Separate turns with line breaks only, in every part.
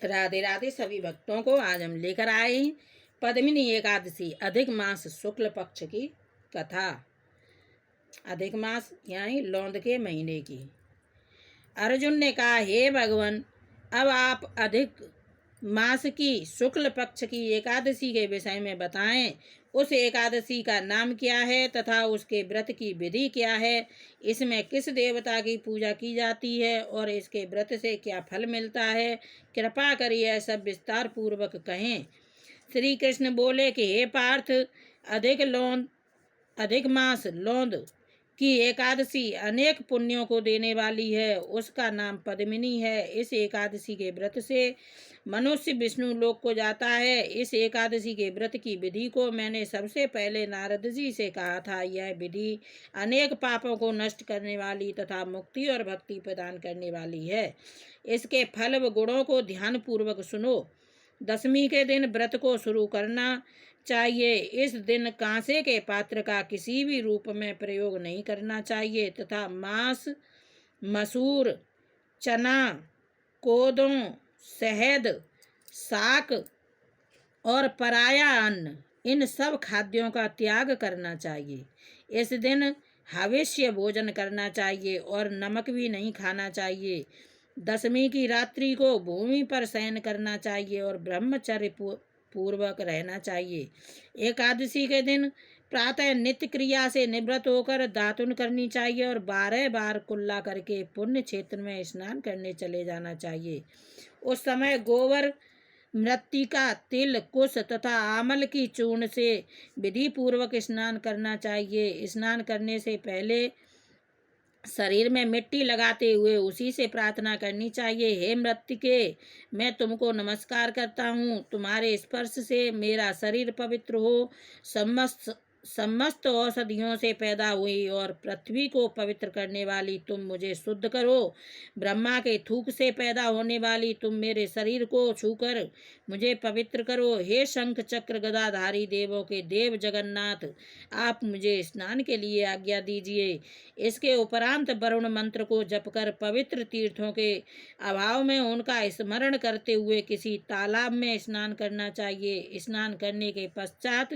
राधे राधे सभी भक्तों को। आज हम लेकर आए हैं पद्मिनी एकादशी अधिक मास शुक्ल पक्ष की कथा। अधिक मास यानी लौंद के महीने की। अर्जुन ने कहा, हे भगवान, अब आप अधिक मास की शुक्ल पक्ष की एकादशी के विषय में बताएं। उस एकादशी का नाम क्या है तथा उसके व्रत की विधि क्या है? इसमें किस देवता की पूजा की जाती है और इसके व्रत से क्या फल मिलता है? कृपा करिए सब विस्तार पूर्वक कहें। श्री कृष्ण बोले कि हे पार्थ, अधिक मास लौंद की एकादशी अनेक पुण्यों को देने वाली है। उसका नाम पद्मिनी है। इस एकादशी के व्रत से मनुष्य विष्णु लोक को जाता है। इस एकादशी के व्रत की विधि को मैंने सबसे पहले नारद जी से कहा था। यह विधि अनेक पापों को नष्ट करने वाली तथा मुक्ति और भक्ति प्रदान करने वाली है। इसके फल व गुणों को ध्यान पूर्वक सुनो। दशमी के दिन व्रत को शुरू करना चाहिए। इस दिन कांसे के पात्र का किसी भी रूप में प्रयोग नहीं करना चाहिए तथा मांस, मसूर, चना, कोदों, शहद, शाक और पराया अन्न, इन सब खाद्यों का त्याग करना चाहिए। इस दिन हविष्य भोजन करना चाहिए और नमक भी नहीं खाना चाहिए। दशमी की रात्रि को भूमि पर शयन करना चाहिए और ब्रह्मचर्य पूर्वक रहना चाहिए। एकादशी के दिन प्रातः नित्य क्रिया से निवृत्त होकर दातुन करनी चाहिए और 12 बार कुल्ला करके पुण्य क्षेत्र में स्नान करने चले जाना चाहिए। उस समय गोबर, मृत्तिका, तिल, कुश तथा आमल की चूर्ण से विधि पूर्वक स्नान करना चाहिए। स्नान करने से पहले शरीर में मिट्टी लगाते हुए उसी से प्रार्थना करनी चाहिए। हे मृत्तिके, मैं तुमको नमस्कार करता हूँ। तुम्हारे स्पर्श से मेरा शरीर पवित्र हो। समस्त औषधियों से पैदा हुई और पृथ्वी को पवित्र करने वाली तुम मुझे शुद्ध करो। ब्रह्मा के थूक से पैदा होने वाली तुम मेरे शरीर को छूकर मुझे पवित्र करो। हे शंख चक्र गदाधारी देवों के देव जगन्नाथ, आप मुझे स्नान के लिए आज्ञा दीजिए। इसके उपरांत वरुण मंत्र को जपकर पवित्र तीर्थों के अभाव में उनका स्मरण करते हुए किसी तालाब में स्नान करना चाहिए। स्नान करने के पश्चात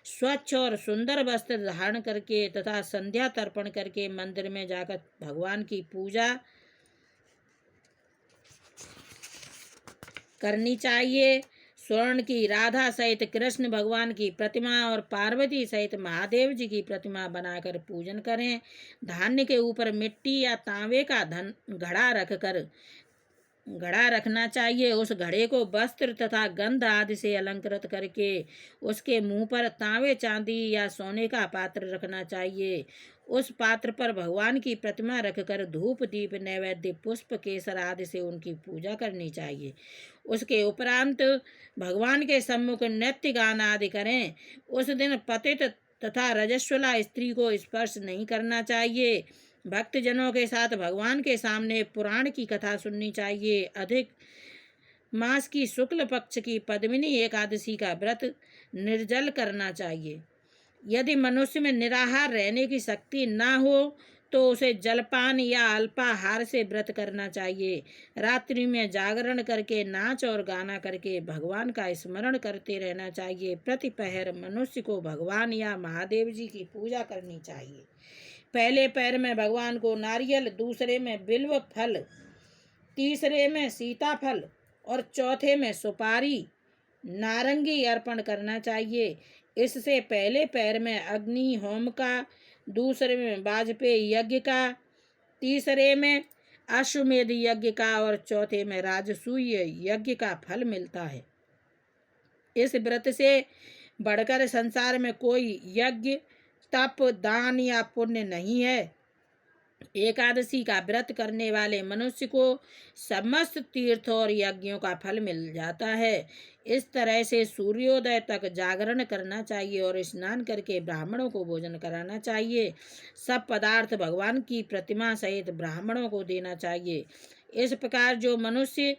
स्वच्छ और सुंदर वस्त्र धारण करके तथा संध्या तर्पण करके मंदिर में जाकर भगवान की पूजा करनी चाहिए। स्वर्ण की राधा सहित कृष्ण भगवान की प्रतिमा और पार्वती सहित महादेव जी की प्रतिमा बनाकर पूजन करें। धान्य के ऊपर मिट्टी या तांबे का घड़ा रखना चाहिए। उस घड़े को वस्त्र तथा गंध आदि से अलंकृत करके उसके मुंह पर तांबे, चांदी या सोने का पात्र रखना चाहिए। उस पात्र पर भगवान की प्रतिमा रखकर धूप, दीप, नैवेद्य, पुष्प, केसर आदि से उनकी पूजा करनी चाहिए। उसके उपरांत भगवान के सम्मुख नृत्य गान आदि करें। उस दिन पतित तथा रजस्वला स्त्री को स्पर्श नहीं करना चाहिए। भक्तजनों के साथ भगवान के सामने पुराण की कथा सुननी चाहिए। अधिक मास की शुक्ल पक्ष की पद्मिनी एकादशी का व्रत निर्जल करना चाहिए। यदि मनुष्य में निराहार रहने की शक्ति न हो तो उसे जलपान या अल्पाहार से व्रत करना चाहिए। रात्रि में जागरण करके नाच और गाना करके भगवान का स्मरण करते रहना चाहिए। प्रतिपहर मनुष्य को भगवान या महादेव जी की पूजा करनी चाहिए। पहले पैर में भगवान को नारियल, दूसरे में बिल्व फल, तीसरे में सीताफल और चौथे में सुपारी, नारंगी अर्पण करना चाहिए। इससे पहले पैर में अग्नि होम का, दूसरे में वाजपेयी यज्ञ का, तीसरे में अश्वमेध यज्ञ का और चौथे में राजसूय यज्ञ का फल मिलता है। इस व्रत से बढ़कर संसार में कोई यज्ञ, तप, दान या पुण्य नहीं है। एकादशी का व्रत करने वाले मनुष्य को समस्त तीर्थ और यज्ञों का फल मिल जाता है। इस तरह से सूर्योदय तक जागरण करना चाहिए और स्नान करके ब्राह्मणों को भोजन कराना चाहिए। सब पदार्थ भगवान की प्रतिमा सहित ब्राह्मणों को देना चाहिए। इस प्रकार जो मनुष्य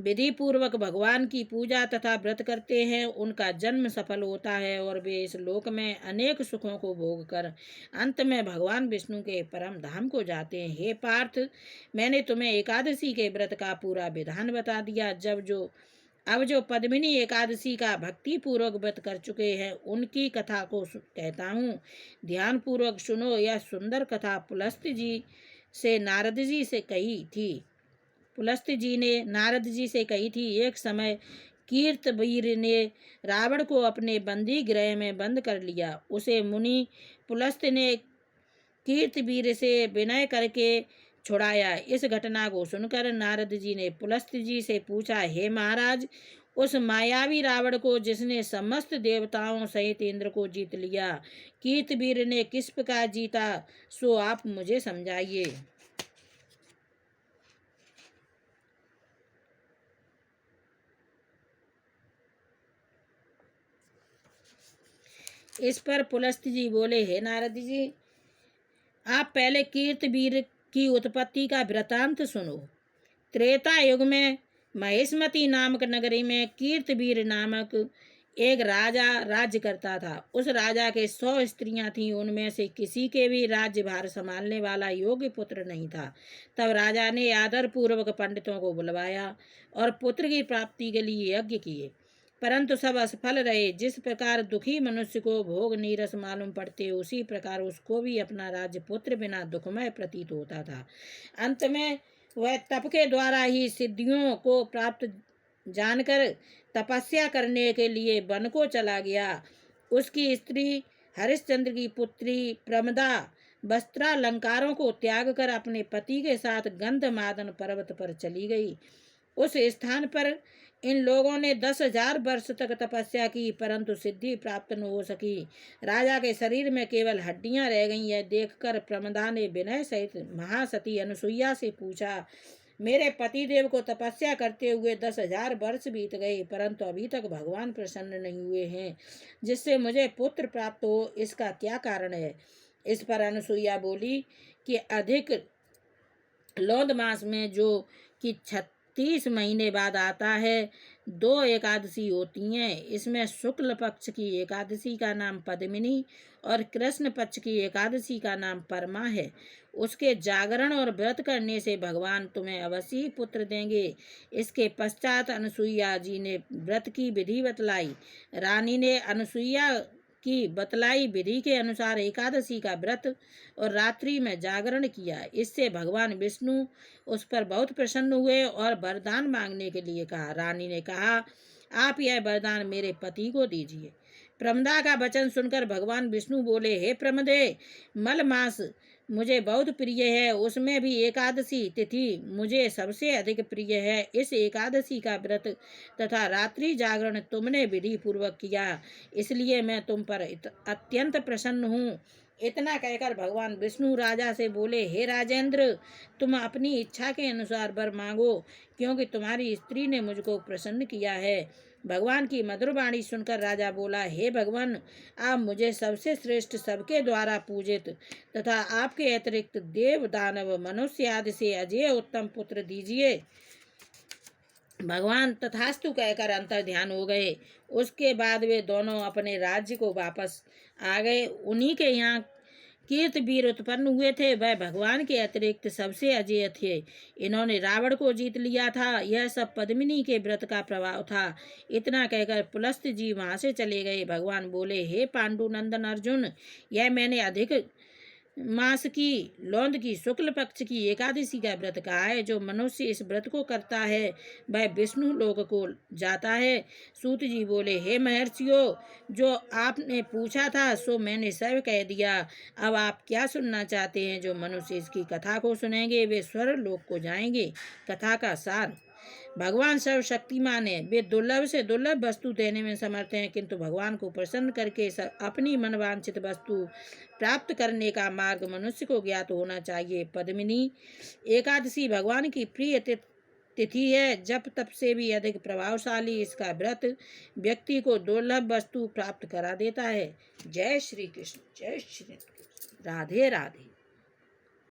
विधि पूर्वक भगवान की पूजा तथा व्रत करते हैं उनका जन्म सफल होता है और वे इस लोक में अनेक सुखों को भोग कर अंत में भगवान विष्णु के परम धाम को जाते हैं। हे पार्थ, मैंने तुम्हें एकादशी के व्रत का पूरा विधान बता दिया। अब जो पद्मिनी एकादशी का भक्ति पूर्वक व्रत कर चुके हैं उनकी कथा को कहता हूँ, ध्यान पूर्वक सुनो। यह सुंदर कथा पुलस्त्य जी से नारद जी से कही थी। पुलस्त्य जी ने नारद जी से कही थी। एक समय कीर्तवीर ने रावण को अपने बंदी गृह में बंद कर लिया। उसे मुनि पुलस्त्य ने कीर्तवीर से विनय करके छुड़ाया। इस घटना को सुनकर नारद जी ने पुलस्त्य जी से पूछा, हे महाराज, उस मायावी रावण को जिसने समस्त देवताओं सहित इंद्र को जीत लिया, कीर्तवीर ने किस प्रकार जीता, सो आप मुझे समझाइए। इस पर पुलस्त्य जी बोले, हे नारद जी, आप पहले कीर्तवीर की उत्पत्ति का वृतांत सुनो। त्रेता युग में महेशमती नामक नगरी में कीर्तवीर नामक एक राजा राज्य करता था। उस राजा के 100 स्त्रियां थीं। उनमें से किसी के भी राज्यभार संभालने वाला योग्य पुत्र नहीं था। तब राजा ने आदर पूर्वक पंडितों को बुलवाया और पुत्र की प्राप्ति के लिए यज्ञ किए, परंतु सब असफल रहे। जिस प्रकार दुखी मनुष्य को भोग नीरस मालूम पड़ते, उसी प्रकार उसको भी अपना राज्य पुत्र बिना दुखमय प्रतीत होता था। अंत में वह तप के द्वारा ही सिद्धियों को प्राप्त जानकर तपस्या करने के लिए वन को चला गया। उसकी स्त्री हरिश्चंद्र की पुत्री प्रमदा वस्त्रालंकारों को त्याग कर अपने पति के साथ गंधमादन पर्वत पर चली गई। उस स्थान पर इन लोगों ने 10,000 वर्ष तक तपस्या की, परंतु सिद्धि प्राप्त न हो सकी। राजा के शरीर में केवल हड्डियां रह गईं। यह देखकर प्रमदा ने विनय सहित महासती अनुसुईया से पूछा, मेरे पतिदेव को तपस्या करते हुए 10,000 वर्ष बीत गए, परंतु अभी तक भगवान प्रसन्न नहीं हुए हैं जिससे मुझे पुत्र प्राप्त हो, इसका क्या कारण है? इस पर अनुसुईया बोली कि अधिक लौंद मास में जो कि 36 महीने बाद आता है, 2 एकादशी होती हैं। इसमें शुक्ल पक्ष की एकादशी का नाम पद्मिनी और कृष्ण पक्ष की एकादशी का नाम परमा है। उसके जागरण और व्रत करने से भगवान तुम्हें अवश्य ही पुत्र देंगे। इसके पश्चात अनुसुईया जी ने व्रत की विधि बतलाई। रानी ने अनुसुईया की बतलाई विधि के अनुसार एकादशी का व्रत और रात्रि में जागरण किया। इससे भगवान विष्णु उस पर बहुत प्रसन्न हुए और वरदान मांगने के लिए कहा। रानी ने कहा, आप यह वरदान मेरे पति को दीजिए। प्रमदा का वचन सुनकर भगवान विष्णु बोले, हे प्रमदे, मल मास मुझे बहुत प्रिय है, उसमें भी एकादशी तिथि मुझे सबसे अधिक प्रिय है। इस एकादशी का व्रत तथा रात्रि जागरण तुमने विधि पूर्वक किया, इसलिए मैं तुम पर अत्यंत प्रसन्न हूँ। इतना कहकर भगवान विष्णु राजा से बोले, हे राजेंद्र, तुम अपनी इच्छा के अनुसार वर मांगो, क्योंकि तुम्हारी स्त्री ने मुझको प्रसन्न किया है। भगवान की मधुर वाणी सुनकर राजा बोला, हे भगवान, आप मुझे सबसे श्रेष्ठ, सबके द्वारा पूजित तथा आपके अतिरिक्त देव दानव मनुष्य आदि से अजय उत्तम पुत्र दीजिए। भगवान तथास्तु कहकर अंतर ध्यान हो गए। उसके बाद वे दोनों अपने राज्य को वापस आ गए। उन्हीं के यहाँ कीर्तवीर उत्पन्न हुए थे। वह भगवान के अतिरिक्त सबसे अजेय थे। इन्होंने रावण को जीत लिया था। यह सब पद्मिनी के व्रत का प्रभाव था। इतना कहकर पुलस्त्य जी वहां से चले गए। भगवान बोले, हे पांडुनंदन अर्जुन, यह मैंने अधिक मास की लौंद की शुक्ल पक्ष की एकादशी का व्रत कहा है। जो मनुष्य इस व्रत को करता है वह विष्णु लोक को जाता है। सूत जी बोले, हे महर्षियों, जो आपने पूछा था सो मैंने सब कह दिया। अब आप क्या सुनना चाहते हैं? जो मनुष्य इसकी कथा को सुनेंगे वे स्वर्ग लोक को जाएंगे। कथा का सार, भगवान सर्वशक्तिमान है। वे दुर्लभ से दुर्लभ वस्तु देने में समर्थ हैं, किंतु भगवान को प्रसन्न करके अपनी मनवांछित वस्तु प्राप्त करने का मार्ग मनुष्य को ज्ञात होना चाहिए। पद्मिनी एकादशी भगवान की प्रिय तिथि है। जप तप से भी अधिक प्रभावशाली इसका व्रत व्यक्ति को दुर्लभ वस्तु प्राप्त करा देता है। जय श्री कृष्ण, जय श्री कृष्ण, राधे राधे।